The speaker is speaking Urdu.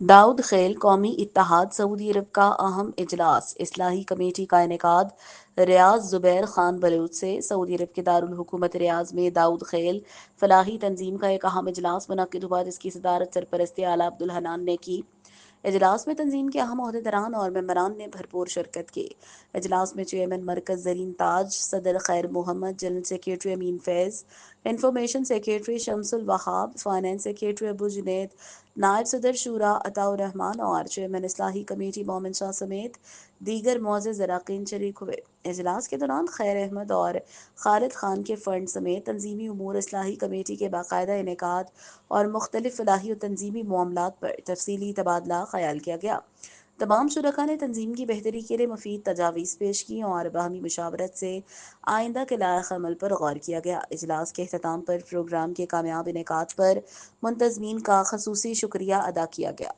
داؤد خیل قومی اتحاد سعودی عرب کا اہم اجلاس اصلاحی کمیٹی کا انعقاد ریاض زبیر خان بلوچ سے سعودی عرب کے دارالحکومت ریاض میں داؤد خیل فلاحی تنظیم کا ایک اہم اجلاس منعقد ہوا جس کی صدارت سرپرست اعلیٰ عبدالحنان نے کی۔ اجلاس میں تنظیم کے اہم عہدیداران اور ممبران نے بھرپور شرکت کی۔ اجلاس میں چیئرمین مرکز زرین تاج صدر خیر محمد، جنرل سیکریٹری امین فیض، انفارمیشن سیکریٹری شمس الوہاب، فائنانس سیکریٹری ابو جنید، نائب صدر شورا عطاء الرحمان اور چیئرمین اصلاحی کمیٹی مومن شاہ سمیت دیگر معزز اراکین شریک ہوئے۔ اجلاس کے دوران خیر احمد اور خالد خان کے فنڈ سمیت تنظیمی امور اصلاحی کمیٹی کے باقاعدہ انعقاد اور مختلف فلاحی و تنظیمی معاملات پر تفصیلی تبادلہ خیال کیا گیا۔ تمام شرکاء نے تنظیم کی بہتری کے لیے مفید تجاویز پیش کی اور باہمی مشاورت سے آئندہ کے لائحہ عمل پر غور کیا گیا۔ اجلاس کے اختتام پر پروگرام کے کامیاب انعقاد پر منتظمین کا خصوصی شکریہ ادا کیا گیا۔